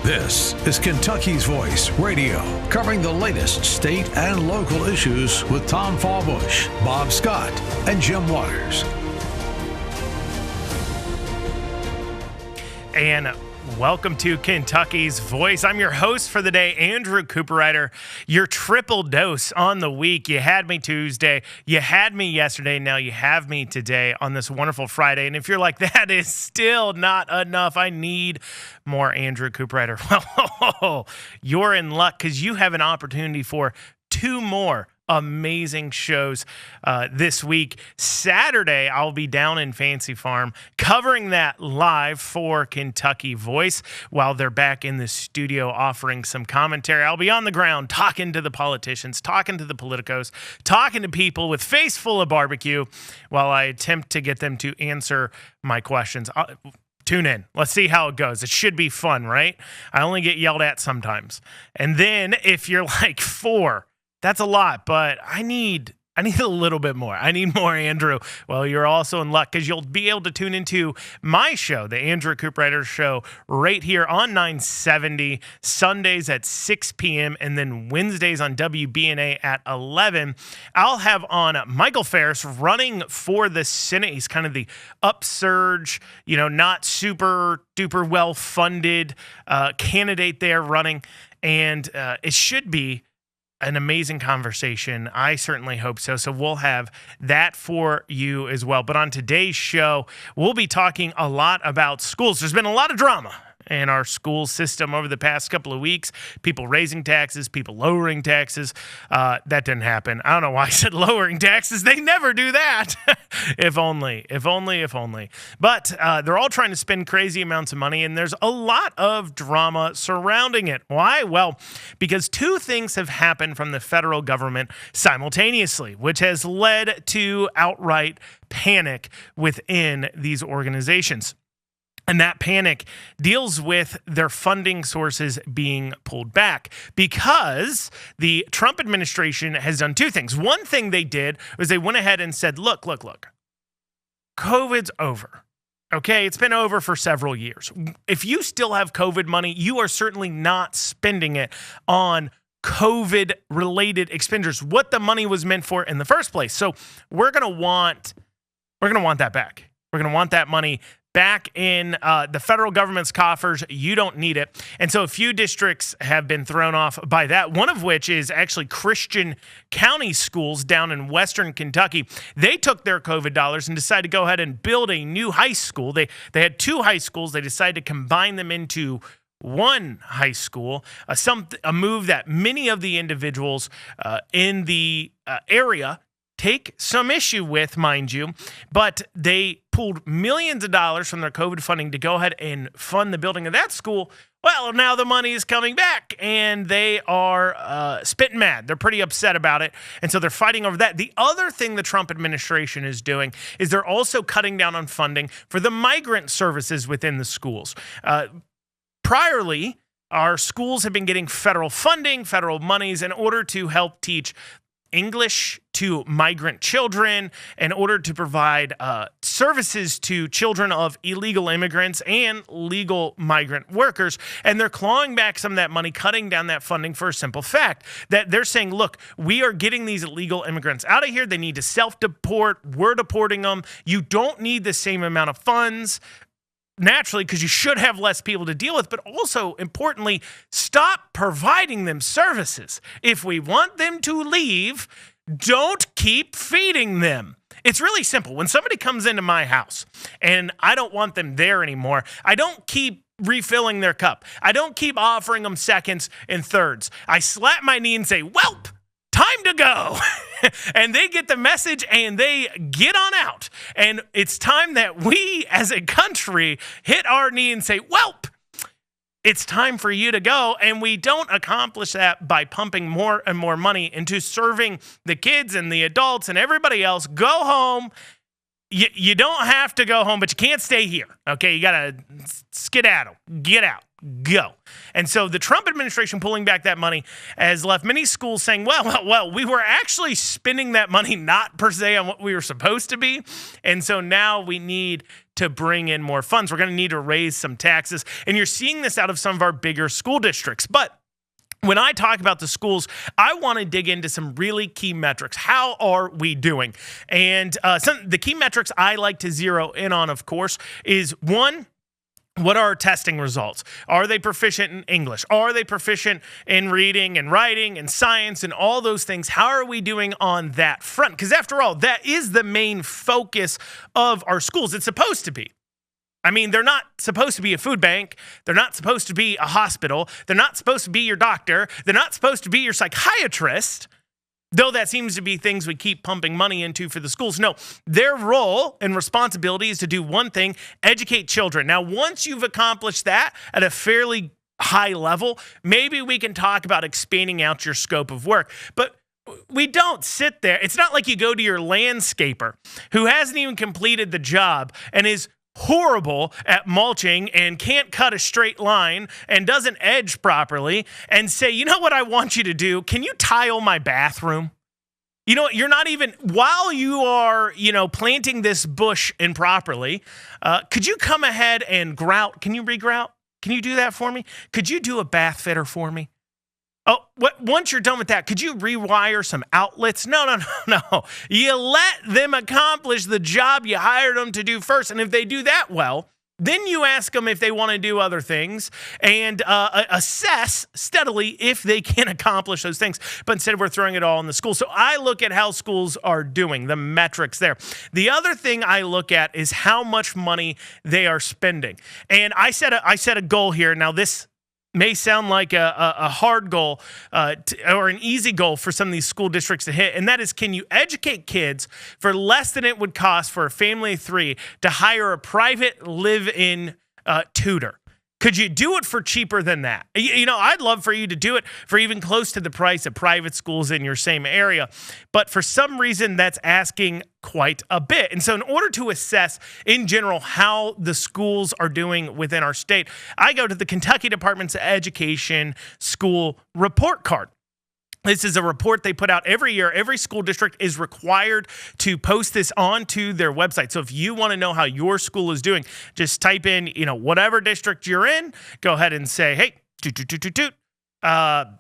This is Kentucky's Voice Radio, covering the latest state and local issues with Tom Fallbush, Bob Scott, and Jim Waters. And welcome to Kentucky's Voice. I'm your host for the day, Andrew Cooperrider. Your triple dose on the week. You had me Tuesday, you had me yesterday, now you have me today on this wonderful Friday. And if you're like, that is still not enough, I need more Andrew Cooperrider. Well, you're in luck because you have an opportunity for two more amazing shows this week. Saturday, I'll be down in Fancy Farm covering that live for Kentucky Voice while they're back in the studio offering some commentary. I'll be on the ground talking to the politicians, talking to the politicos, talking to people with face full of barbecue while I attempt to get them to answer my questions. Tune in. Let's see how it goes. It should be fun, right? I only get yelled at sometimes. And then if you're like four, that's a lot, but I need a little bit more. I need more Andrew. Well, you're also in luck because you'll be able to tune into my show, the Andrew Cooperrider Show, right here on 970, Sundays at 6 p.m., and then Wednesdays on WBNA at 11. I'll have on Michael Ferris running for the Senate. He's kind of the upsurge, not super duper well-funded candidate there running, and it should be an amazing conversation. I certainly hope so. So we'll have that for you as well. But on today's show, we'll be talking a lot about schools. There's been a lot of drama in our school system over the past couple of weeks. People raising taxes, people lowering taxes. That didn't happen. I don't know why I said lowering taxes. They never do that. If only. But they're all trying to spend crazy amounts of money, and there's a lot of drama surrounding it. Why? Well, because two things have happened from the federal government simultaneously, which has led to outright panic within these organizations. And that panic deals with their funding sources being pulled back because the Trump administration has done two things. One thing they did was they went ahead and said, look, COVID's over. Okay, it's been over for several years. If you still have COVID money, you are certainly not spending it on COVID-related expenditures, what the money was meant for in the first place. So we're gonna want that back. We're gonna want that money back in the federal government's coffers. You don't need it. And so a few districts have been thrown off by that, one of which is actually Christian County Schools down in western Kentucky. They took their COVID dollars and decided to go ahead and build a new high school. They had two high schools. They decided to combine them into one high school, a move that many of the individuals in the area take some issue with, mind you, but they pulled millions of dollars from their COVID funding to go ahead and fund the building of that school. Well, now the money is coming back, and they are spitting mad. They're pretty upset about it, and so they're fighting over that. The other thing the Trump administration is doing is they're also cutting down on funding for the migrant services within the schools. Priorly, our schools have been getting federal funding, federal monies in order to help teach English to migrant children, in order to provide services to children of illegal immigrants and legal migrant workers. And they're clawing back some of that money, cutting down that funding for a simple fact that they're saying, look, we are getting these illegal immigrants out of here. They need to self-deport. We're deporting them. You don't need the same amount of funds, naturally, because you should have less people to deal with, but also, importantly, stop providing them services. If we want them to leave, don't keep feeding them. It's really simple. When somebody comes into my house and I don't want them there anymore, I don't keep refilling their cup. I don't keep offering them seconds and thirds. I slap my knee and say, "Welp, time to go." And they get the message and they get on out. And it's time that we as a country hit our knee and say, "Welp, it's time for you to go." And we don't accomplish that by pumping more and more money into serving the kids and the adults and everybody else. Go home. You don't have to go home, but you can't stay here. Okay, you got to skedaddle. Get out. go. And so the Trump administration pulling back that money has left many schools saying, well, we were actually spending that money not per se on what we were supposed to be. And so now we need to bring in more funds. We're going to need to raise some taxes. And you're seeing this out of some of our bigger school districts. But when I talk about the schools, I want to dig into some really key metrics. How are we doing? And the key metrics I like to zero in on, of course, is one, what are our testing results? Are they proficient in English? Are they proficient in reading and writing and science and all those things? How are we doing on that front? Because after all, that is the main focus of our schools. It's supposed to be. I mean, they're not supposed to be a food bank. They're not supposed to be a hospital. They're not supposed to be your doctor. They're not supposed to be your psychiatrist, though that seems to be things we keep pumping money into for the schools. No, their role and responsibility is to do one thing, educate children. Now, once you've accomplished that at a fairly high level, maybe we can talk about expanding out your scope of work. But we don't sit there. It's not like you go to your landscaper who hasn't even completed the job and is horrible at mulching and can't cut a straight line and doesn't edge properly and say, you know what I want you to do? Can you tile my bathroom? You know, you're not even, while you are, planting this bush improperly, could you come ahead and grout? Can you regrout? Can you do that for me? Could you do a bath fitter for me? Oh, once you're done with that, could you rewire some outlets? No. You let them accomplish the job you hired them to do first. And if they do that well, then you ask them if they want to do other things and assess steadily if they can accomplish those things. But instead, we're throwing it all in the school. So I look at how schools are doing, the metrics there. The other thing I look at is how much money they are spending. And I set a goal here. Now, this may sound like a hard goal or an easy goal for some of these school districts to hit, and that is, can you educate kids for less than it would cost for a family of three to hire a private live-in tutor? Could you do it for cheaper than that? I'd love for you to do it for even close to the price of private schools in your same area. But for some reason, that's asking quite a bit. And so in order to assess in general how the schools are doing within our state, I go to the Kentucky Department's Education School Report Card. This is a report they put out every year. Every school district is required to post this onto their website. So if you want to know how your school is doing, just type in, whatever district you're in, go ahead and say, hey, I'm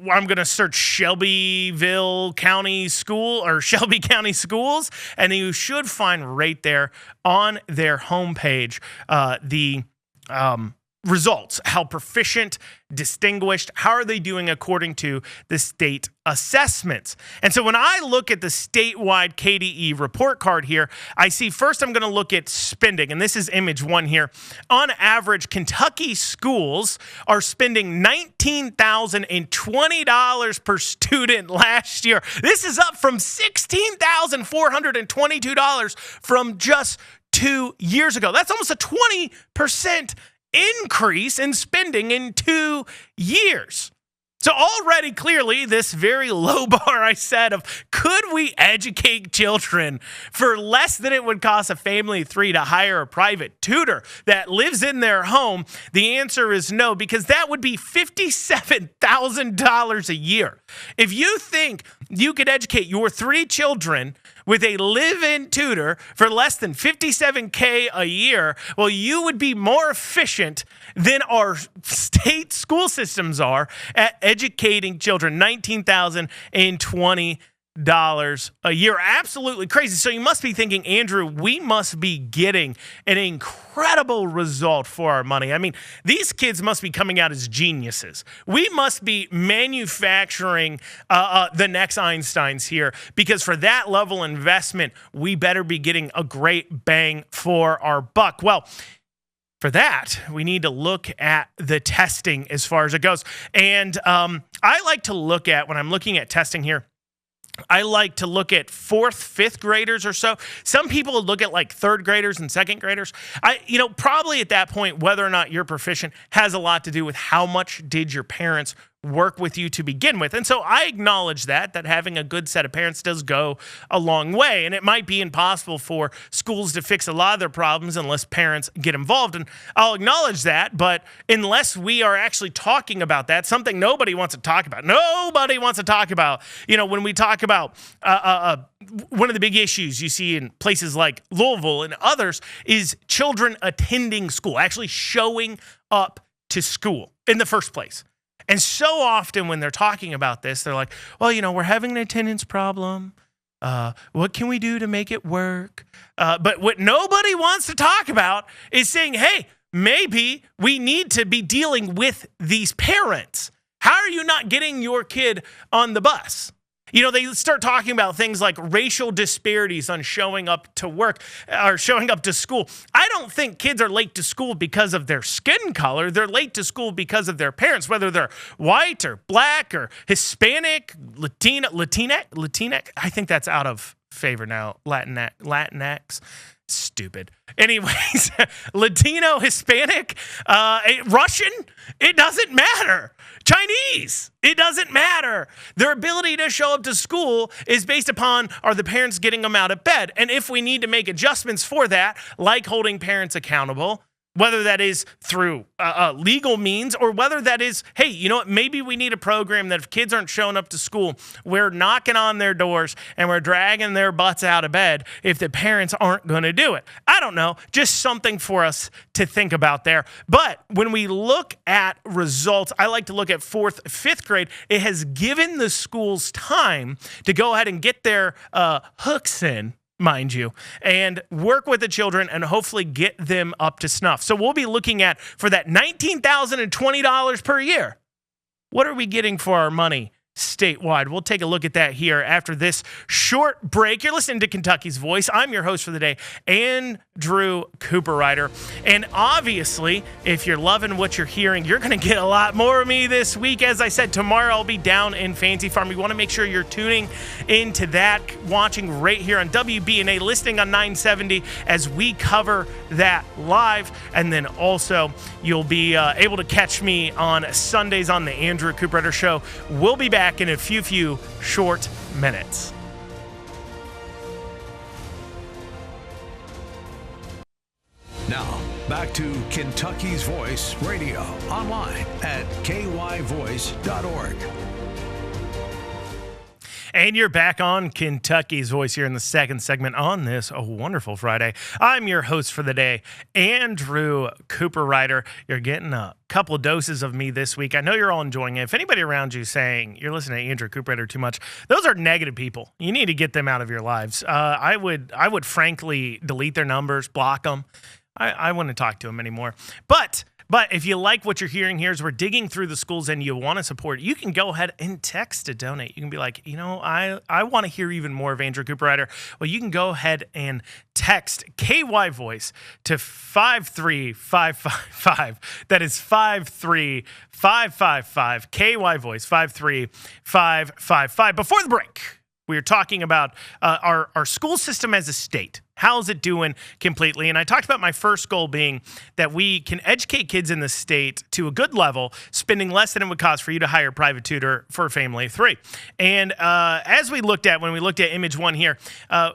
going to search Shelbyville County School or Shelby County Schools, and you should find right there on their homepage the results, how proficient, distinguished, how are they doing according to the state assessments. And so when I look at the statewide KDE report card here, I see first I'm going to look at spending, and this is image one here. On average, Kentucky schools are spending $19,020 per student last year. This is up from $16,422 from just 2 years ago. That's almost a 20% increase in spending in 2 years. So already, clearly, this very low bar I set of could we educate children for less than it would cost a family of three to hire a private tutor that lives in their home? The answer is no, because that would be $57,000 a year. If you think you could educate your 3 children with a live-in tutor for less than $57K a year, well, you would be more efficient than our state school systems are at educating children. $19,020 a year. Absolutely crazy. So you must be thinking, Andrew, we must be getting an incredible result for our money. I mean, these kids must be coming out as geniuses. We must be manufacturing the next Einsteins here, because for that level of investment, we better be getting a great bang for our buck. Well, for that, we need to look at the testing as far as it goes. And I like to look at, when I'm looking at testing here, I like to look at 4th, 5th graders or so. Some people look at like 3rd graders and 2nd graders. Probably at that point, whether or not you're proficient has a lot to do with how much did your parents work with you to begin with. And so I acknowledge that having a good set of parents does go a long way. And it might be impossible for schools to fix a lot of their problems unless parents get involved. And I'll acknowledge that, but unless we are actually talking about that, something nobody wants to talk about. Nobody wants to talk about, when we talk about one of the big issues you see in places like Louisville and others is children attending school, actually showing up to school in the first place. And so often when they're talking about this, they're like, well, we're having an attendance problem. What can we do to make it work? But what nobody wants to talk about is saying, hey, maybe we need to be dealing with these parents. How are you not getting your kid on the bus? They start talking about things like racial disparities on showing up to work or showing up to school. I don't think kids are late to school because of their skin color. They're late to school because of their parents, whether they're white or black or Hispanic, Latinx. I think that's out of favor now. Latinx. Stupid. Anyways, Latino, Hispanic, Russian, it doesn't matter. Chinese, it doesn't matter. Their ability to show up to school is based upon, are the parents getting them out of bed? And if we need to make adjustments for that, like holding parents accountable, whether that is through legal means or whether that is, hey, you know what, maybe we need a program that if kids aren't showing up to school, we're knocking on their doors and we're dragging their butts out of bed if the parents aren't going to do it. I don't know, just something for us to think about there. But when we look at results, I like to look at 4th, 5th grade. It has given the schools time to go ahead and get their hooks in, mind you, and work with the children and hopefully get them up to snuff. So we'll be looking at, for that $19,020 per year, what are we getting for our money statewide? We'll take a look at that here after this short break. You're listening to Kentucky's Voice. I'm your host for the day, Andrew Cooperrider. And obviously, if you're loving what you're hearing, you're going to get a lot more of me this week. As I said, tomorrow I'll be down in Fancy Farm. We want to make sure you're tuning into that, watching right here on WBNA, listening on 970 as we cover that live. And then also, you'll be able to catch me on Sundays on the Andrew Cooperrider Show. We'll be back in a few short minutes. Now, back to Kentucky's Voice Radio, online at kyvoice.org. And you're back on Kentucky's Voice here in the second segment on this wonderful Friday. I'm your host for the day, Andrew Cooperrider. You're getting a couple of doses of me this week. I know you're all enjoying it. If anybody around you saying you're listening to Andrew Cooperrider too much, those are negative people. You need to get them out of your lives. I would frankly delete their numbers, block them. I wouldn't talk to them anymore. But if you like what you're hearing here as we're digging through the schools and you want to support, you can go ahead and text to donate. You can be like, I want to hear even more of Andrew Cooperrider. Well, you can go ahead and text KY Voice to 53555. That is 53555. KY Voice 53555. Before the break, we were talking about our school system as a state. How's it doing completely? And I talked about my first goal being that we can educate kids in the state to a good level, spending less than it would cost for you to hire a private tutor for a family of 3. And as when we looked at image 1 here,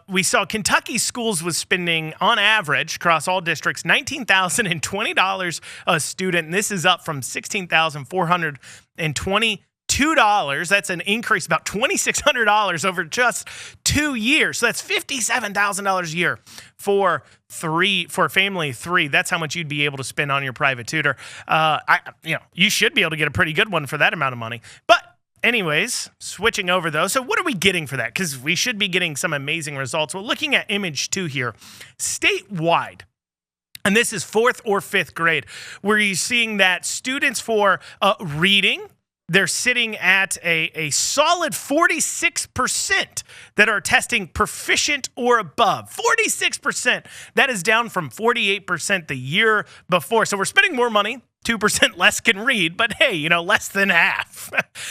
we saw Kentucky schools was spending, on average, across all districts, $19,020 a student. And this is up from $16,422. That's an increase about $2,600 over just 2 years. So that's $57,000 a year for a family of 3. That's how much you'd be able to spend on your private tutor. You should be able to get a pretty good one for that amount of money. But anyways, switching over though. So what are we getting for that? Because we should be getting some amazing results. Well, looking at image 2 here, statewide. And this is 4th or 5th grade, where you're seeing that students for reading, they're sitting at a solid 46% that are testing proficient or above. 46%. That is down from 48% the year before. So we're spending more money. 2% less can read, but hey, less than half.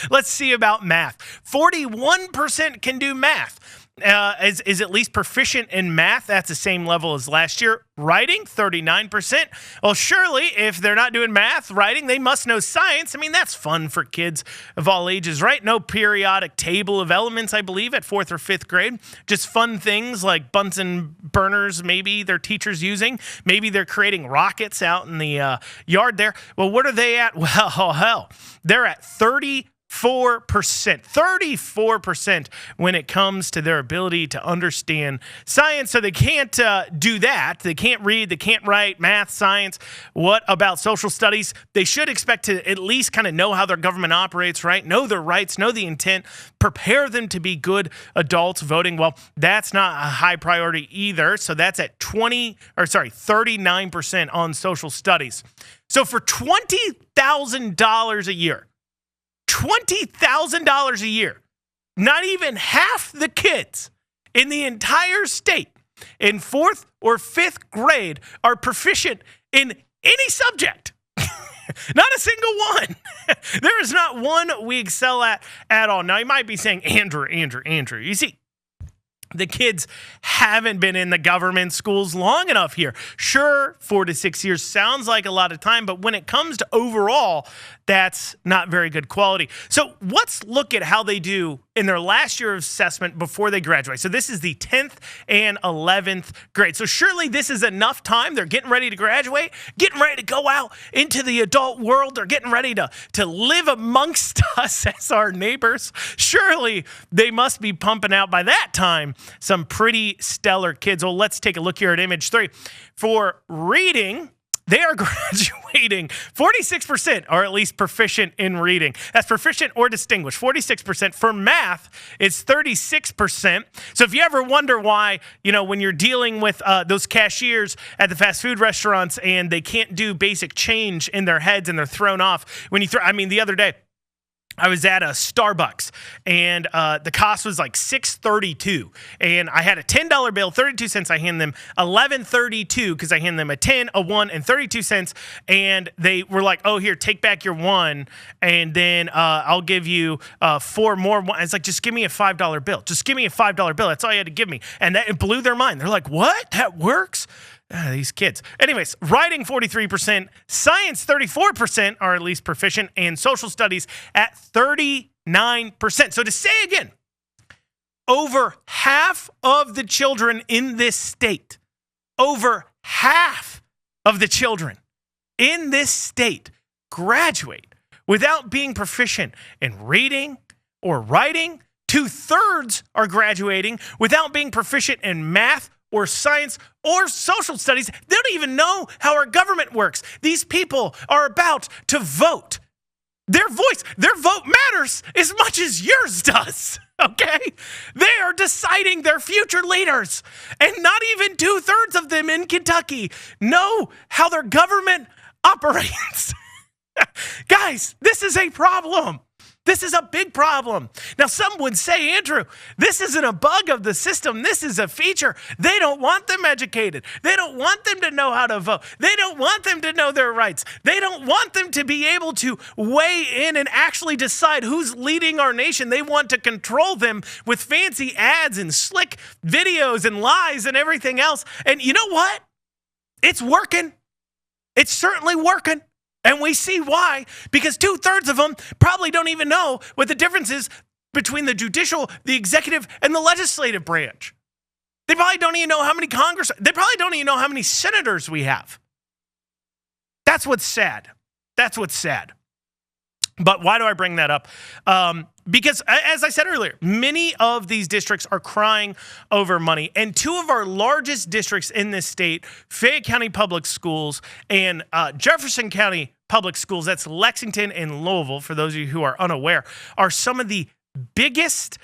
Let's see about math. 41% can do math. is at least proficient in math. That's the same level as last year. Writing, 39%. Well, surely if they're not doing math, writing, they must know science. I mean, that's fun for kids of all ages, right? No periodic table of elements, I believe, at 4th or 5th grade. Just fun things like Bunsen burners, maybe their teacher's using. Maybe they're creating rockets out in the yard there. Well, what are they at? Well, hell, they're at 34% when it comes to their ability to understand science. So they can't do that. They can't read, they can't write, math, science. What about social studies? They should expect to at least kind of know how their government operates, right? Know their rights, know the intent, prepare them to be good adults voting. Well, that's not a high priority either. So that's at 39% on social studies. So for $20,000 a year, $20,000 a year, not even half the kids in the entire state in 4th or 5th grade are proficient in any subject. Not a single one. There is not one we excel at all. Now, you might be saying, Andrew, you see, the kids haven't been in the government schools long enough here. Sure, 4 to 6 years sounds like a lot of time, but when it comes to overall, that's not very good quality. So let's look at how they do in their last year of assessment before they graduate. So this is the 10th and 11th grade. So surely this is enough time. They're getting ready to graduate, getting ready to go out into the adult world. They're getting ready to live amongst us as our neighbors. Surely they must be pumping out by that time some pretty stellar kids. Well, let's take a look here at image 3. For reading, they are graduating. 46% are at least proficient in reading. That's proficient or distinguished. 46%. For math, it's 36%. So if you ever wonder why, when you're dealing with those cashiers at the fast food restaurants and they can't do basic change in their heads and they're thrown off, the other day, I was at a Starbucks and the cost was like $6.32 and I had a $10 bill, 32 cents. I hand them $11.32 because I hand them a 10, a 1, and 32 cents. And they were like, oh, here, take back your 1 and then I'll give you 4 more. It's like, just give me a $5 bill. Just give me a $5 bill. That's all you had to give me. And it blew their mind. They're like, what? That works? These kids. Anyways, writing 43%, science 34% are at least proficient, and social studies at 39%. So to say again, over half of the children in this state, over half of the children in this state graduate without being proficient in reading or writing. 2/3 are graduating without being proficient in math or science or social studies. They don't even know how our government works. These people are about to vote. Their vote matters as much as yours does, okay? They are deciding their future leaders, and not even 2/3 of them in Kentucky know how their government operates. Guys, this is a problem. This is a big problem. Now, some would say, Andrew, this isn't a bug of the system. This is a feature. They don't want them educated. They don't want them to know how to vote. They don't want them to know their rights. They don't want them to be able to weigh in and actually decide who's leading our nation. They want to control them with fancy ads and slick videos and lies and everything else. And you know what? It's working. It's certainly working. And we see why, because 2/3 of them probably don't even know what the difference is between the judicial, the executive, and the legislative branch. They probably don't even know how many they probably don't even know how many senators we have. That's what's sad. That's what's sad. But why do I bring that up? Because, as I said earlier, many of these districts are crying over money. And 2 of our largest districts in this state, Fayette County Public Schools and Jefferson County Public Schools, that's Lexington and Louisville, for those of you who are unaware, are some of the biggest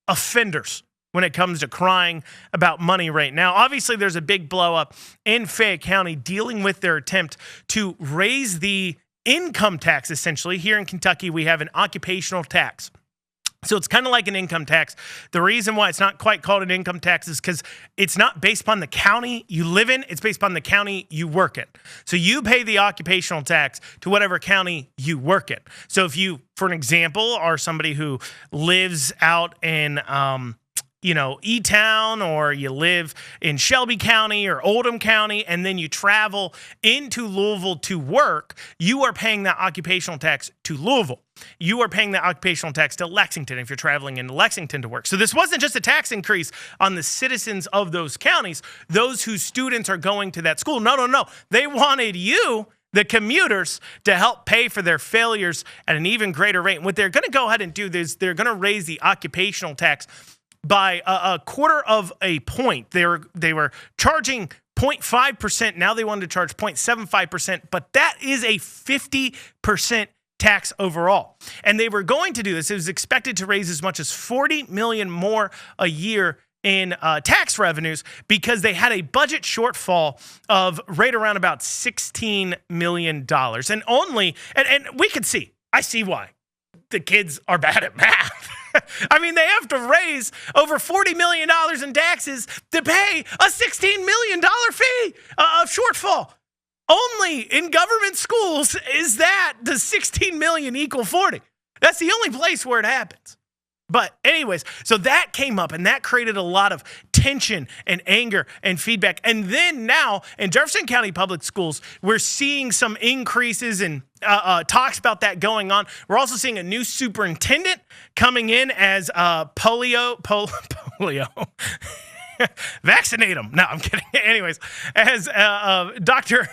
offenders when it comes to crying about money right now. Obviously, there's a big blow up in Fayette County dealing with their attempt to raise the income tax. Essentially, here in Kentucky, we have an occupational tax. So it's kind of like an income tax. The reason why it's not quite called an income tax is because it's not based upon the county you live in. It's based upon the county you work in. So you pay the occupational tax to whatever county you work in. So if you, for an example, are somebody who lives out in E-Town, or you live in Shelby County or Oldham County, and then you travel into Louisville to work, you are paying that occupational tax to Louisville. You are paying that occupational tax to Lexington if you're traveling into Lexington to work. So this wasn't just a tax increase on the citizens of those counties, those whose students are going to that school. No. They wanted you, the commuters, to help pay for their failures at an even greater rate. And what they're going to go ahead and do is they're going to raise the occupational tax by a quarter of a point. They were charging 0.5%. Now they wanted to charge 0.75%, but that is a 50% tax overall. And they were going to do this. It was expected to raise as much as $40 million more a year in tax revenues, because they had a budget shortfall of right around about $16 million. And we could see, I see why the kids are bad at math. I mean, they have to raise over $40 million in taxes to pay a $16 million fee of shortfall. Only in government schools is that the $16 million equal 40. That's the only place where it happens. But anyways, so that came up, and that created a lot of tension and anger and feedback. And then now in Jefferson County Public Schools, we're seeing some increases and talks about that going on. We're also seeing a new superintendent coming in as polio. Vaccinate them. No, I'm kidding. Anyways, as Dr.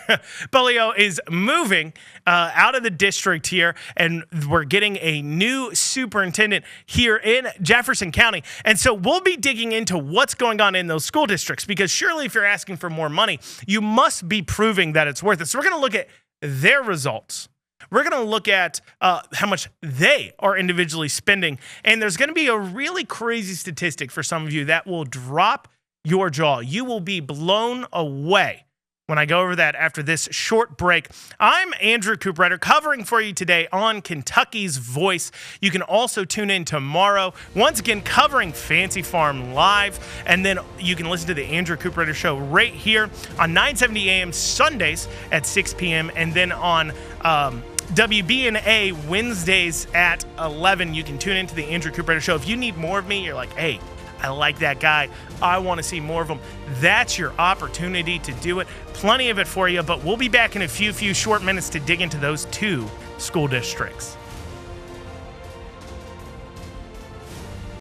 Polio is moving out of the district here, and we're getting a new superintendent here in Jefferson County. And so we'll be digging into what's going on in those school districts, because surely if you're asking for more money, you must be proving that it's worth it. So we're going to look at their results. We're going to look at how much they are individually spending. And there's going to be a really crazy statistic for some of you that will drop your jaw. You will be blown away when I go over that after this short break. I'm Andrew Cooperrider, covering for you today on Kentucky's Voice. You can also tune in tomorrow, once again covering Fancy Farm Live, and then you can listen to the Andrew Cooperrider Show right here on 970 AM Sundays at 6 p.m. and then on WBNA Wednesdays at 11. You can tune into the Andrew Cooperrider Show. If you need more of me, you're like, hey, I like that guy, I want to see more of him, that's your opportunity to do it. Plenty of it for you, but we'll be back in a few short minutes to dig into those two school districts.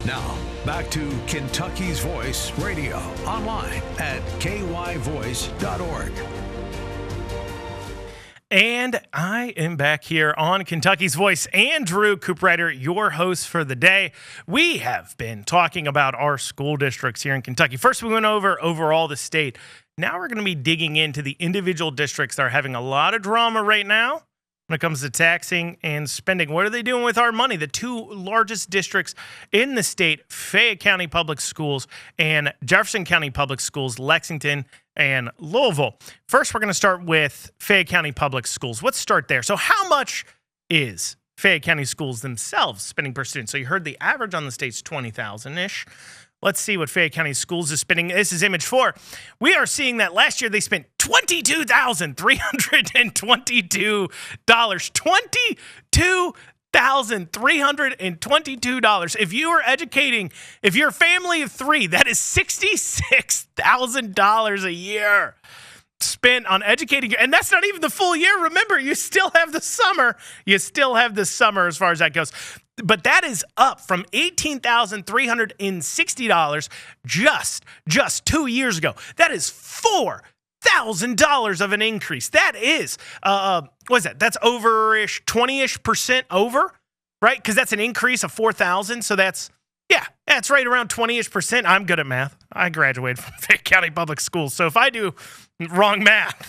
Now, back to Kentucky's Voice Radio, online at kyvoice.org. And I am back here on Kentucky's Voice. Andrew Cooperrider, your host for the day. We have been talking about our school districts here in Kentucky. First, we went over overall the state. Now we're going to be digging into the individual districts that are having a lot of drama right now when it comes to taxing and spending. What are they doing with our money? The two largest districts in the state, Fayette County Public Schools and Jefferson County Public Schools, Lexington and Louisville. First, we're going to start with Fayette County Public Schools. Let's start there. So how much is Fayette County Schools themselves spending per student? So you heard the average on the state's $20,000-ish. Let's see what Fayette County Schools is spending. This is image 4. We are seeing that last year they spent $22,322. $22,322. If you are educating, if you're a family of 3, that is $66,000 a year spent on educating. And that's not even the full year. Remember, you still have the summer. You still have the summer as far as that goes. But that is up from $18,360 just 2 years ago. That is $4,000 of an increase. That is, what is that? That's over-ish, 20-ish% over, right? Because that's an increase of 4,000. So that's right around 20-ish%. I'm good at math. I graduated from Fayette County Public Schools. So if I do wrong math,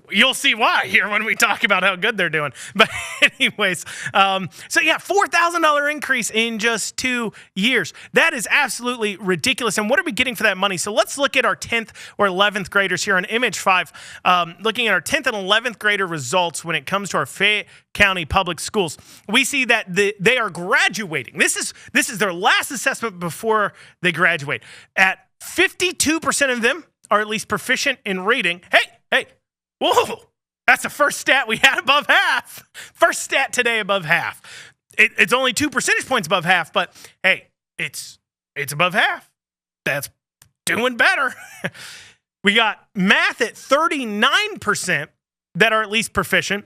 you'll see why here when we talk about how good they're doing. But anyways, $4,000 increase in just 2 years. That is absolutely ridiculous. And what are we getting for that money? So let's look at our 10th or 11th graders here on image 5, looking at our 10th and 11th grader results when it comes to our Fayette County Public Schools. We see that they are graduating. This is their last assessment before they graduate. At 52% of them are at least proficient in reading. Hey, whoa, that's the first stat we had above half. First stat today above half. It's only 2 percentage points above half, but hey, it's It's above half. That's doing better. We got math at 39% that are at least proficient,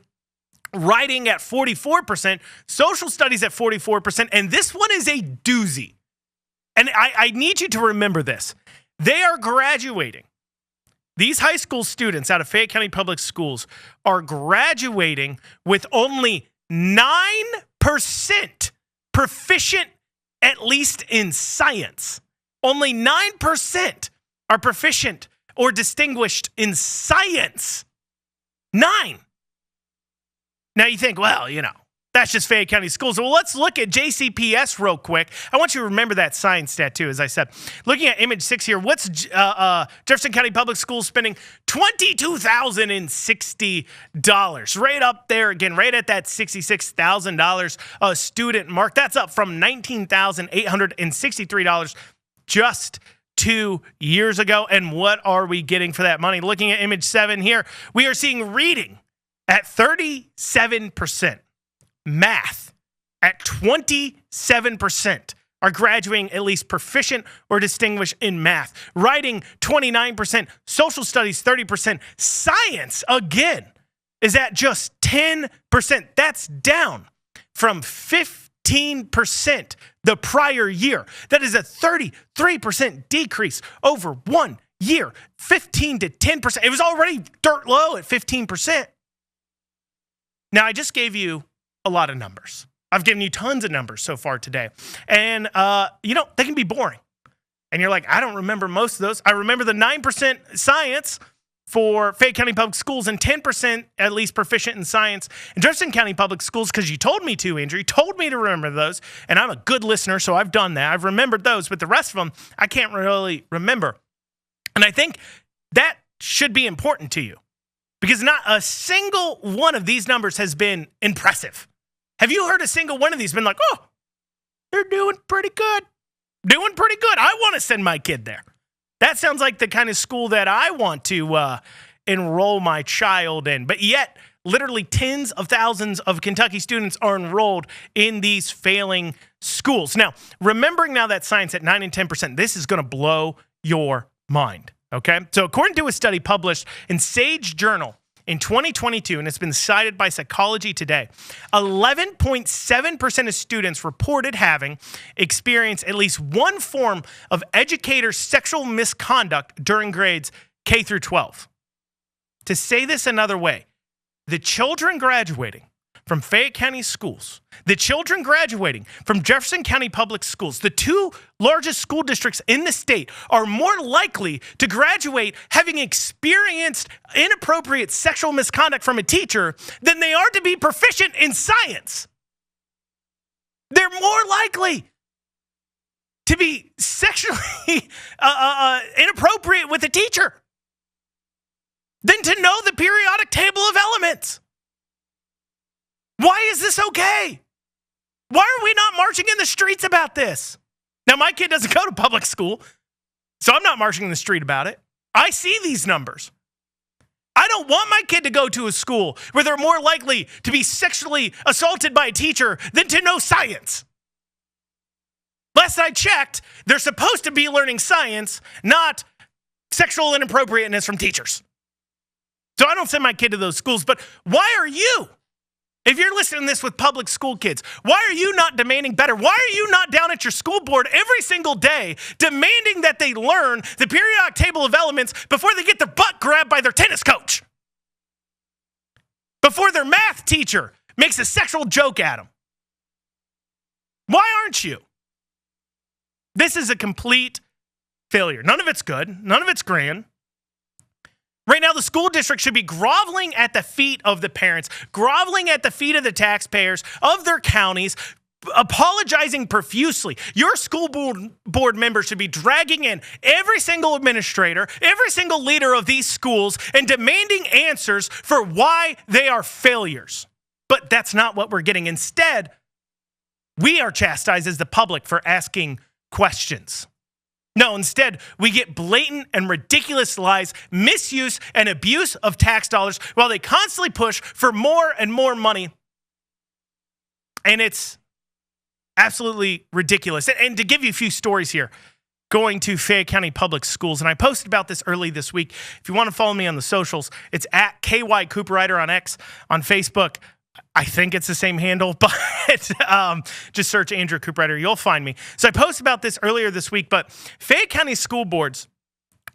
writing at 44%, social studies at 44%, and this one is a doozy. And I need you to remember this. They are graduating. These high school students out of Fayette County Public Schools are graduating with only 9% proficient, at least in science. Only 9% are proficient or distinguished in science. 9. Now you think, well, that's just Fayette County Schools. Well, let's look at JCPS real quick. I want you to remember that science stat too, as I said. Looking at image 6 here, what's Jefferson County Public Schools spending? $22,060. Right up there again, right at that $66,000 a student mark. That's up from $19,863 just 2 years ago. And what are we getting for that money? Looking at image 7 here, we are seeing reading at 37%. Math at 27% are graduating at least proficient or distinguished in math. Writing, 29%. Social studies, 30%. Science, again, is at just 10%. That's down from 15% the prior year. That is a 33% decrease over 1 year. 15 to 10%. It was already dirt low at 15%. Now, I just gave you a lot of numbers. I've given you tons of numbers so far today. And, they can be boring. And you're like, I don't remember most of those. I remember the 9% science for Fayette County Public Schools and 10% at least proficient in science in Jefferson County Public Schools, because you told me to, Andrew. You told me to remember those. And I'm a good listener, so I've done that. I've remembered those. But the rest of them, I can't really remember. And I think that should be important to you, because not a single one of these numbers has been impressive. Have you heard a single one of these been like, oh, they're doing pretty good. Doing pretty good. I want to send my kid there. That sounds like the kind of school that I want to enroll my child in. But yet, literally tens of thousands of Kentucky students are enrolled in these failing schools. Now, remembering now that science at 9 and 10%, this is going to blow your mind. Okay? So according to a study published in Sage Journal in 2022, and it's been cited by Psychology Today, 11.7% of students reported having experienced at least one form of educator sexual misconduct during grades K through 12. To say this another way, the children graduating from Fayette County Schools, the children graduating from Jefferson County Public Schools, the two largest school districts in the state, are more likely to graduate having experienced inappropriate sexual misconduct from a teacher than they are to be proficient in science. They're more likely to be sexually inappropriate with a teacher than to know the periodic table of elements. Why is this okay? Why are we not marching in the streets about this? Now, my kid doesn't go to public school, so I'm not marching in the street about it. I see these numbers. I don't want my kid to go to a school where they're more likely to be sexually assaulted by a teacher than to know science. Last I checked, they're supposed to be learning science, not sexual inappropriateness from teachers. So I don't send my kid to those schools, but why are you? If you're listening to this with public school kids, why are you not demanding better? Why are you not down at your school board every single day demanding that they learn the periodic table of elements before they get their butt grabbed by their tennis coach? Before their math teacher makes a sexual joke at them? Why aren't you? This is a complete failure. None of it's good. None of it's grand. Right now, the school district should be groveling at the feet of the parents, groveling at the feet of the taxpayers of their counties, apologizing profusely. Your school board members should be dragging in every single administrator, every single leader of these schools, and demanding answers for why they are failures. But that's not what we're getting. Instead, we are chastised as the public for asking questions. No, instead, we get blatant and ridiculous lies, misuse, and abuse of tax dollars while they constantly push for more and more money. And it's absolutely ridiculous. And to give you a few stories here, going to Fayette County Public Schools, and I posted about this early this week. If you want to follow me on the socials, it's at KY Cooperrider on X. On Facebook, I think it's the same handle, but just search Andrew Cooperrider. You'll find me. So I posted about this earlier this week, but Fayette County School Boards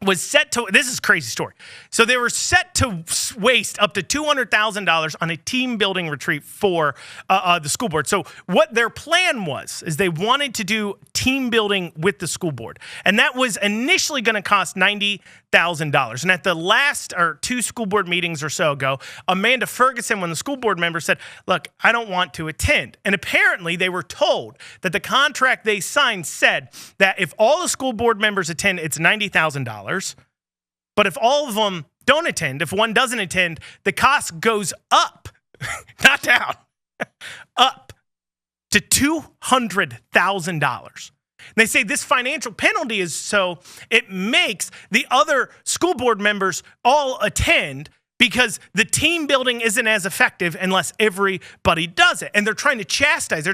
was set to, this is a crazy story. So they were set to waste up to $200,000 on a team building retreat for the school board. So what their plan was, is they wanted to do team building with the school board. And that was initially going to cost $90,000. And at the last or two school board meetings or so ago, Amanda Ferguson, one of the school board members, said, look, I don't want to attend. And apparently they were told that the contract they signed said that if all the school board members attend, it's $90,000. But if all of them don't attend, if one doesn't attend, the cost goes up, not down, up to $200,000. They say this financial penalty is so it makes the other school board members all attend because the team building isn't as effective unless everybody does it. And they're trying to chastise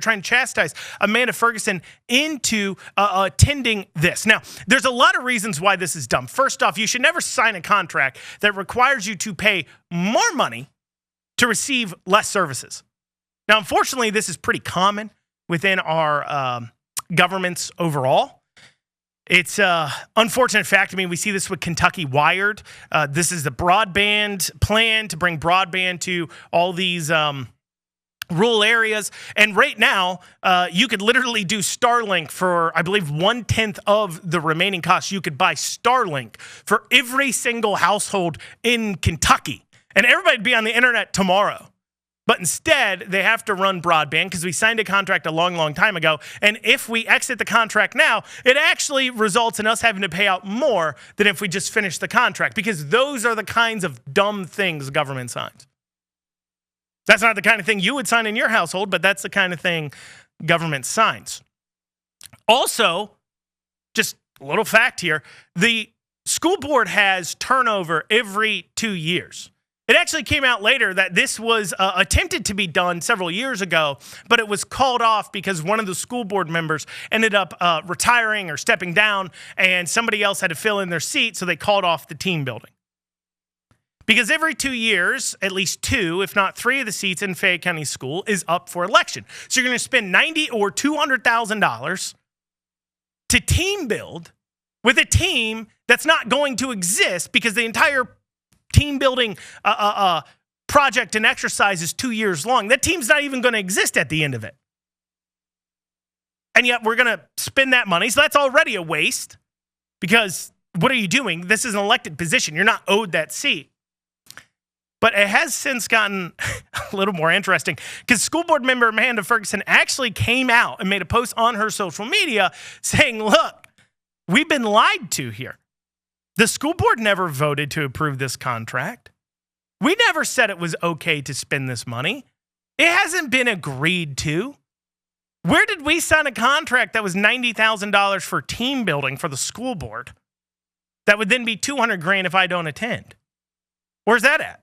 Amanda Ferguson into attending this. Now, there's a lot of reasons why this is dumb. First off, you should never sign a contract that requires you to pay more money to receive less services. Now, unfortunately, this is pretty common within our governments overall. It's an unfortunate fact. I mean, we see this with Kentucky Wired. This is the broadband plan to bring broadband to all these rural areas. And right now, you could literally do Starlink for, I believe, 1/10 of the remaining cost. You could buy Starlink for every single household in Kentucky. And everybody would be on the internet tomorrow. But instead, they have to run broadband because we signed a contract a long, long time ago. And if we exit the contract now, it actually results in us having to pay out more than if we just finish the contract, because those are the kinds of dumb things government signs. That's not the kind of thing you would sign in your household, but that's the kind of thing government signs. Also, just a little fact here, the school board has turnover every 2 years. It actually came out later that this was attempted to be done several years ago, but it was called off because one of the school board members ended up retiring or stepping down, and somebody else had to fill in their seat, so they called off the team building. Because every 2 years, at least 2, if not 3 of the seats in Fayette County School is up for election. So you're going to spend $90,000 or $200,000 to team build with a team that's not going to exist because the entire team building project and exercise is 2 years long. That team's not even going to exist at the end of it. And yet we're going to spend that money. So that's already a waste, because what are you doing? This is an elected position. You're not owed that seat. But it has since gotten a little more interesting, because school board member Amanda Ferguson actually came out and made a post on her social media saying, look, we've been lied to here. The school board never voted to approve this contract. We never said it was okay to spend this money. It hasn't been agreed to. Where did we sign a contract that was $90,000 for team building for the school board that would then be $200,000 if I don't attend? Where's that at?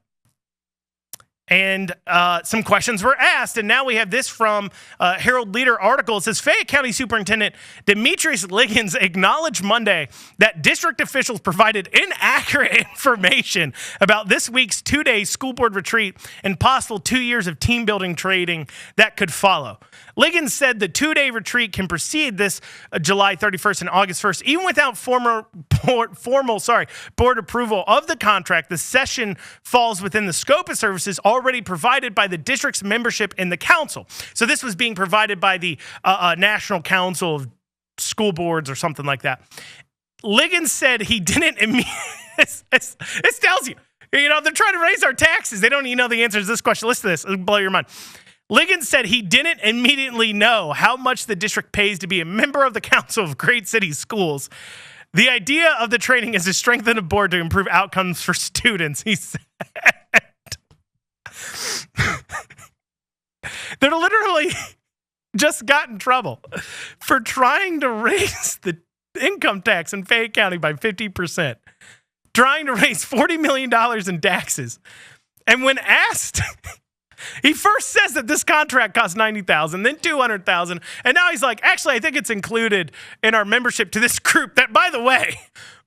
And some questions were asked, and now we have this from Herald Leader article. It says, Fayette County Superintendent Demetrius Liggins acknowledged Monday that district officials provided inaccurate information about this week's 2-day school board retreat and possible 2 years of team building training that could follow. Liggins said the 2-day retreat can proceed this July 31st and August 1st, even without formal board approval of the contract. The session falls within the scope of services already provided by the district's membership in the council. So this was being provided by the National Council of School Boards or something like that. Liggins said he didn't this tells you, they're trying to raise our taxes. They don't even know the answer to this question. Listen to this. It'll blow your mind. Liggins said he didn't immediately know how much the district pays to be a member of the Council of Great City Schools. The idea of the training is to strengthen a board to improve outcomes for students, he said. They're literally just got in trouble for trying to raise the income tax in Fayette County by 50%, trying to raise $40 million in taxes. And when asked He first says that this contract costs $90,000, then $200,000, and now he's like, actually, I think it's included in our membership to this group that, by the way,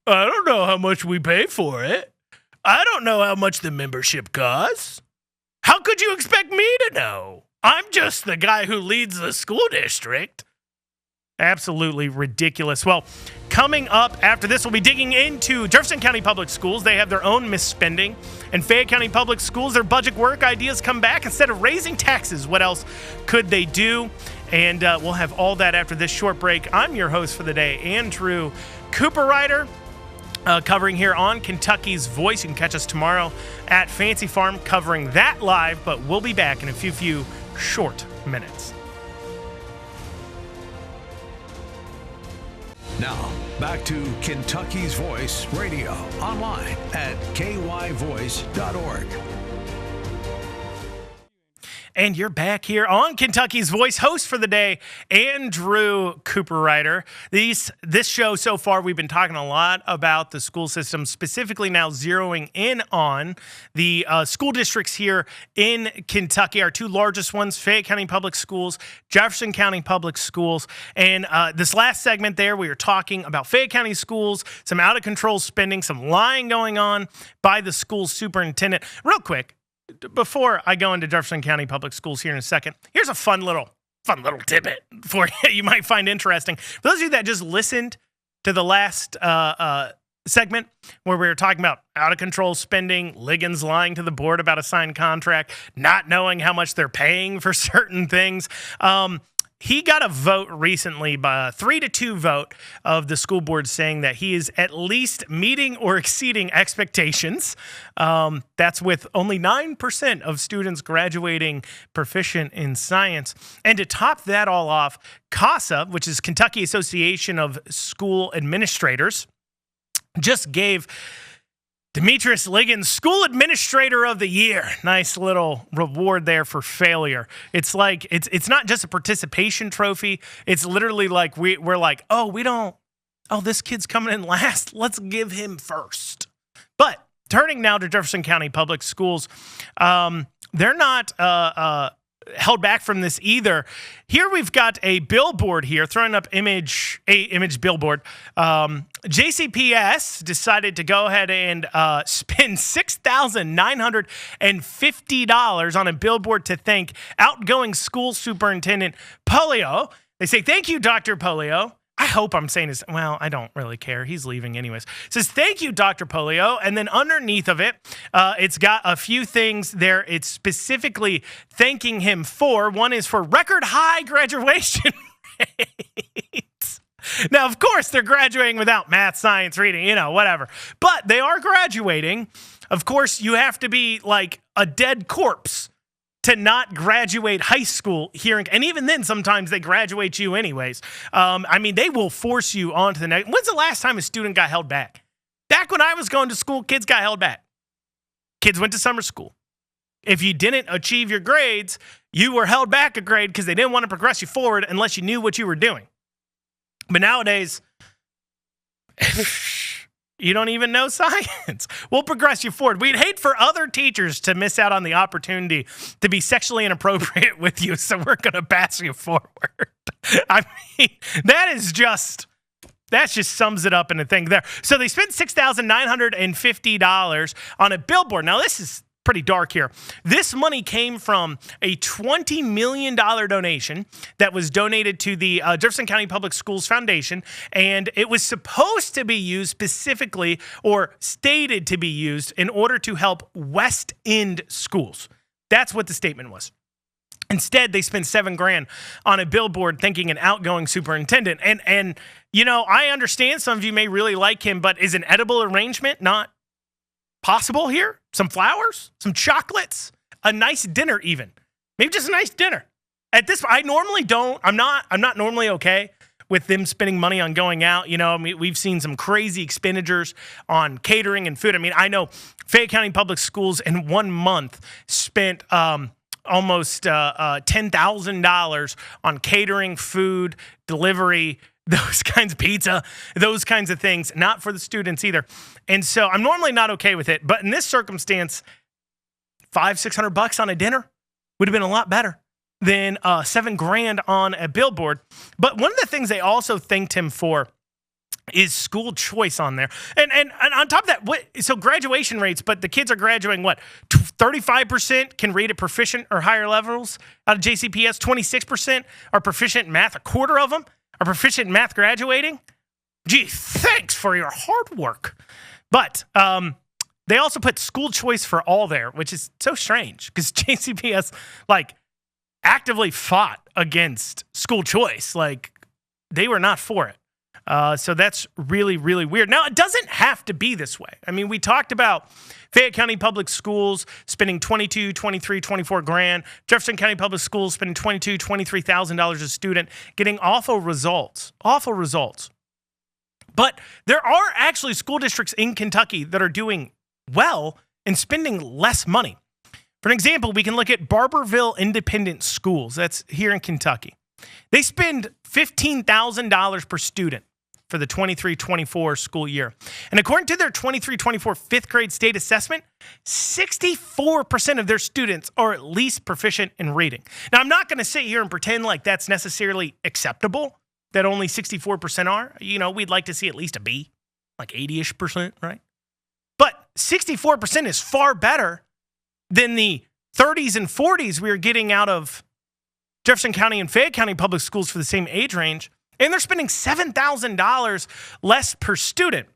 I don't know how much we pay for it. I don't know how much the membership costs. How could you expect me to know? I'm just the guy who leads the school district. Absolutely ridiculous. Well, coming up after this, we'll be digging into Jefferson County Public Schools. They have their own misspending. And Fayette County Public Schools, their budget work ideas come back. Instead of raising taxes, what else could they do? And we'll have all that after this short break. I'm your host for the day, Andrew Cooperrider, covering here on Kentucky's Voice. You can catch us tomorrow at Fancy Farm covering that live, but we'll be back in a few short minutes. Now, back to Kentucky's Voice Radio, online at kyvoice.org. And you're back here on Kentucky's Voice, host for the day, Andrew Cooperrider. This show so far, we've been talking a lot about the school system, specifically now zeroing in on the school districts here in Kentucky, our two largest ones, Fayette County Public Schools, Jefferson County Public Schools. And this last segment there, we were talking about Fayette County schools, some out-of-control spending, some lying going on by the school superintendent. Real quick, before I go into Jefferson County Public Schools here in a second, here's a fun little tidbit for you might find interesting. For those of you that just listened to the last segment where we were talking about out-of-control spending, Liggins lying to the board about a signed contract, not knowing how much they're paying for certain things, he got a vote recently, by a 3-2 vote of the school board saying that he is at least meeting or exceeding expectations. That's with only 9% of students graduating proficient in science. And to top that all off, CASA, which is Kentucky Association of School Administrators, just gave Demetrius Liggins School Administrator of the Year. Nice little reward there for failure. It's like, it's not just a participation trophy. It's literally like we're like, this kid's coming in last. Let's give him first. But turning now to Jefferson County Public Schools, they're not held back from this either. Here we've got a billboard here, throwing up image billboard. JCPS decided to go ahead and spend $6,950 on a billboard to thank outgoing school superintendent Polio. They say, "Thank you, Dr. Polio." I hope I'm saying this. Well, I don't really care. He's leaving anyways. It says, "Thank you, Dr. Polio." And then underneath of it, it's got a few things there. It's specifically thanking him for. One is for record high graduation rates. Now, of course, they're graduating without math, science, reading, whatever. But they are graduating. Of course, you have to be like a dead corpse to not graduate high school here. And even then, sometimes they graduate you anyways. They will force you on to the next. When's the last time a student got held back? Back when I was going to school, kids got held back. Kids went to summer school. If you didn't achieve your grades, you were held back a grade because they didn't want to progress you forward unless you knew what you were doing. But nowadays, you don't even know science. We'll progress you forward. We'd hate for other teachers to miss out on the opportunity to be sexually inappropriate with you, so we're going to pass you forward. That just sums it up in a thing there. So they spent $6,950 on a billboard. Now, this is pretty dark here. This money came from a $20 million donation that was donated to the Jefferson County Public Schools Foundation, and it was supposed to be used specifically, or stated to be used, in order to help West End schools. That's what the statement was. Instead, they spent $7,000 on a billboard thanking an outgoing superintendent. And I understand some of you may really like him, but is an edible arrangement not possible here? Some flowers, some chocolates, a nice dinner even. Maybe just a nice dinner. At this, I'm not normally okay with them spending money on going out. We've seen some crazy expenditures on catering and food. I know Fayette County Public Schools in 1 month spent almost $10,000 on catering, food, delivery, those kinds of pizza, those kinds of things, not for the students either. And so I'm normally not okay with it, but in this circumstance, $500-600 on a dinner, would have been a lot better than $7,000 on a billboard. But one of the things they also thanked him for is school choice on there. And on top of that, so graduation rates, but the kids are graduating, 35% can read at proficient or higher levels out of JCPS, 26% are proficient in math, a quarter of them are proficient in math graduating. Gee, thanks for your hard work. But they also put school choice for all there, which is so strange because JCPS actively fought against school choice. They were not for it. So that's really, really weird. Now, it doesn't have to be this way. I mean, we talked about Fayette County Public Schools spending $22,000, $23,000, $24,000. Jefferson County Public Schools spending $22,000, $23,000 a student, getting awful results. Awful results. But there are actually school districts in Kentucky that are doing well and spending less money. For an example, we can look at Barberville Independent Schools. That's here in Kentucky. They spend $15,000 per student for the 23-24 school year. And according to their 23-24 fifth grade state assessment, 64% of their students are at least proficient in reading. Now, I'm not going to sit here and pretend like that's necessarily acceptable, that only 64% are. We'd like to see at least a B, 80-ish%, right? But 64% is far better than the 30s and 40s we are getting out of Jefferson County and Fayette County Public Schools for the same age range. And they're spending $7,000 less per student.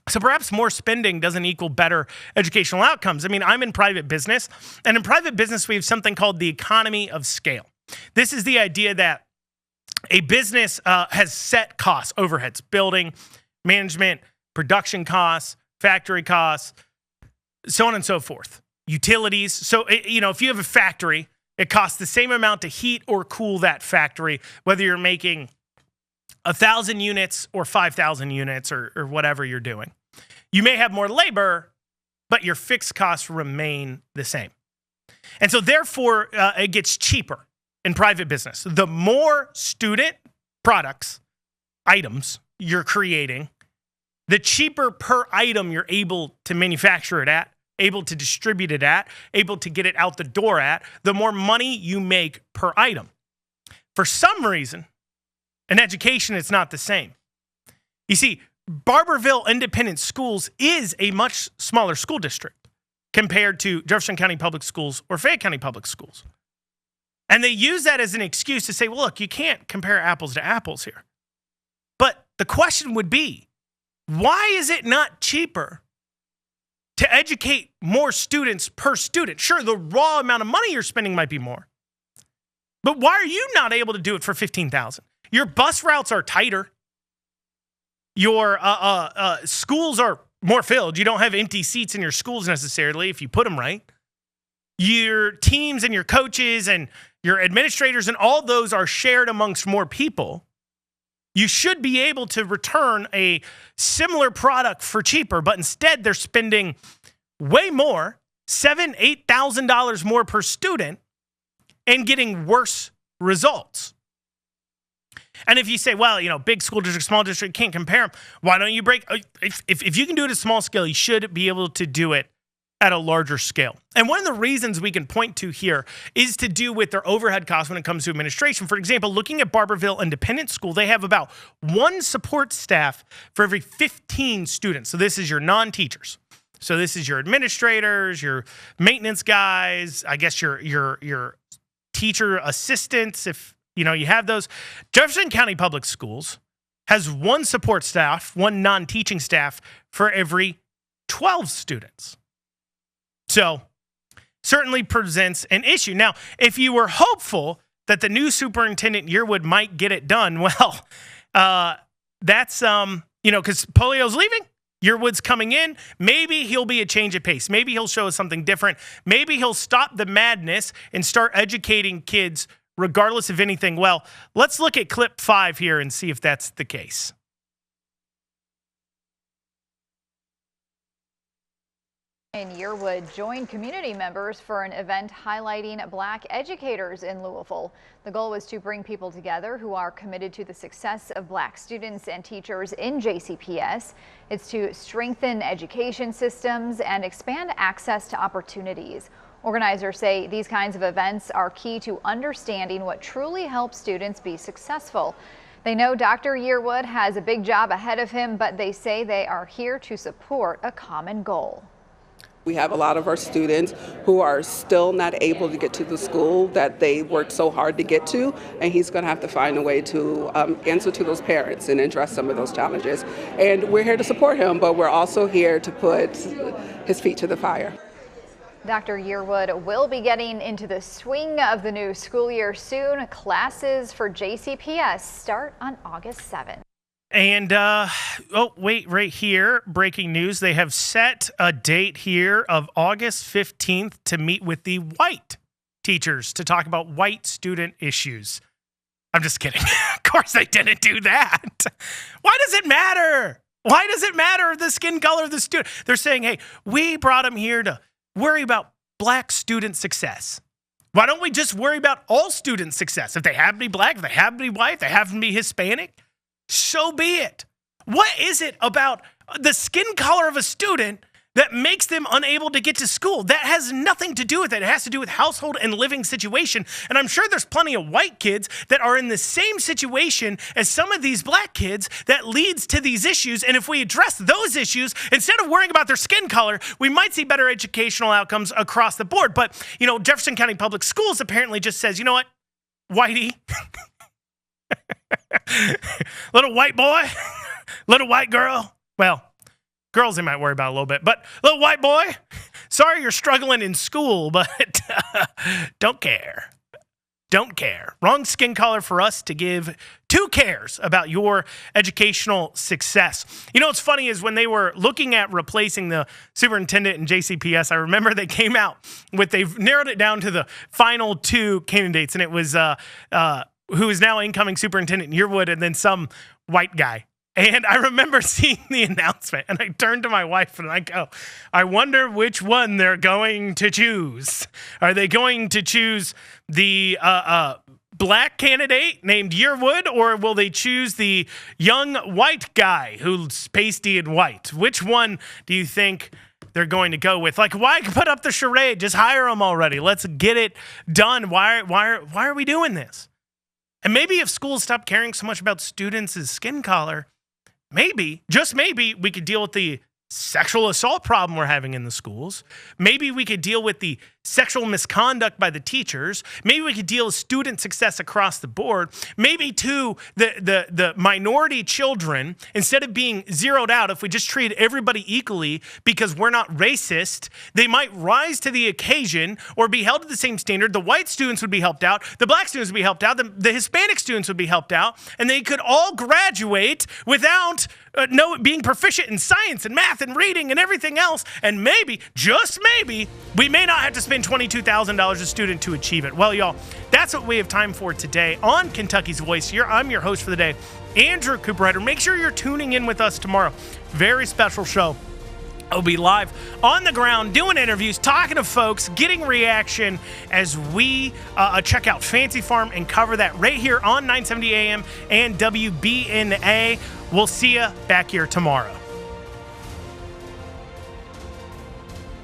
So perhaps more spending doesn't equal better educational outcomes. I mean, I'm in private business, and in private business, we have something called the economy of scale. This is the idea that a business has set costs, overheads, building, management, production costs, factory costs, so on and so forth, utilities. So, if you have a factory, it costs the same amount to heat or cool that factory, whether you're making 1,000 units or 5,000 units or whatever you're doing. You may have more labor, but your fixed costs remain the same. And so therefore, it gets cheaper in private business. The more student products, items you're creating, the cheaper per item you're able to manufacture it at, able to distribute it at, able to get it out the door at, the more money you make per item. For some reason, in education, it's not the same. You see, Barberville Independent Schools is a much smaller school district compared to Jefferson County Public Schools or Fayette County Public Schools. And they use that as an excuse to say, well, look, you can't compare apples to apples here. But the question would be, why is it not cheaper to educate more students per student? Sure, the raw amount of money you're spending might be more. But why are you not able to do it for $15,000? Your bus routes are tighter. Your schools are more filled. You don't have empty seats in your schools necessarily if you put them right. Your teams and your coaches and your administrators and all those are shared amongst more people. You should be able to return a similar product for cheaper, but instead they're spending way more, $7,000, $8,000 more per student, and getting worse results. And if you say, well, big school district, small district, can't compare them, why don't you break? If you can do it at a small scale, you should be able to do it at a larger scale. And one of the reasons we can point to here is to do with their overhead costs when it comes to administration. For example, looking at Barberville Independent School, they have about one support staff for every 15 students. So this is your non-teachers. So this is your administrators, your maintenance guys, I guess your teacher assistants, if you have those. Jefferson County Public Schools has one support staff, one non-teaching staff for every 12 students. So certainly presents an issue. Now, if you were hopeful that the new superintendent Yearwood might get it done, well, that's, because Polio's leaving, Yearwood's coming in. Maybe he'll be a change of pace. Maybe he'll show us something different. Maybe he'll stop the madness and start educating kids regardless of anything. Well, let's look at clip 5 here and see if that's the case. Yearwood joined community members for an event highlighting Black educators in Louisville. The goal was to bring people together who are committed to the success of Black students and teachers in JCPS. It's to strengthen education systems and expand access to opportunities. Organizers say these kinds of events are key to understanding what truly helps students be successful. They know Dr. Yearwood has a big job ahead of him, but they say they are here to support a common goal. We have a lot of our students who are still not able to get to the school that they worked so hard to get to, and he's going to have to find a way to answer to those parents and address some of those challenges. And we're here to support him, but we're also here to put his feet to the fire. Dr. Yearwood will be getting into the swing of the new school year soon. Classes for JCPS start on August 7th. And, oh, wait, right here, breaking news. They have set a date here of August 15th to meet with the white teachers to talk about white student issues. I'm just kidding. Of course they didn't do that. Why does it matter? Why does it matter the skin color of the student? They're saying, hey, we brought them here to worry about black student success. Why don't we just worry about all student success? If they happen to be black, if they happen to be white, if they happen to be Hispanic, so be it. What is it about the skin color of a student that makes them unable to get to school? That has nothing to do with it. It has to do with household and living situation. And I'm sure there's plenty of white kids that are in the same situation as some of these black kids that leads to these issues. And if we address those issues, instead of worrying about their skin color, we might see better educational outcomes across the board. But, you know, Jefferson County Public Schools apparently just says, you know what, whitey, little white boy, little white girl. Well, girls they might worry about a little bit, but little white boy, sorry you're struggling in school, but don't care. Don't care. Wrong skin color for us to give 2 cares about your educational success. You know what's funny is when they were looking at replacing the superintendent in JCPS, I remember they came out with, they've narrowed it down to the final 2 candidates, and it was who is now incoming superintendent Yearwood and then some white guy. And I remember seeing the announcement, and I turned to my wife and I go, I wonder which one they're going to choose. Are they going to choose the black candidate named Yearwood, or will they choose the young white guy who's pasty and white? Which one do you think they're going to go with? Like, why put up the charade? Just hire them already. Let's get it done. Why are we doing this? And maybe if schools stop caring so much about students' skin color, maybe, just maybe, we could deal with the sexual assault problem we're having in the schools. Maybe we could deal with the sexual misconduct by the teachers. Maybe we could deal with student success across the board. Maybe, too, the minority children, instead of being zeroed out, if we just treat everybody equally because we're not racist, they might rise to the occasion or be held to the same standard. The white students would be helped out. The black students would be helped out. The Hispanic students would be helped out. And they could all graduate without being proficient in science and math and reading and everything else. And maybe, just maybe, we may not have to spend $22,000 a student to achieve it. Well, y'all, that's what we have time for today on Kentucky's Voice. I'm your host for the day, Andrew Cooperrider. Make sure you're tuning in with us tomorrow. Very special show. I'll be live on the ground doing interviews, talking to folks, getting reaction as we check out Fancy Farm and cover that right here on 970 AM and WBNA. We'll see you back here tomorrow.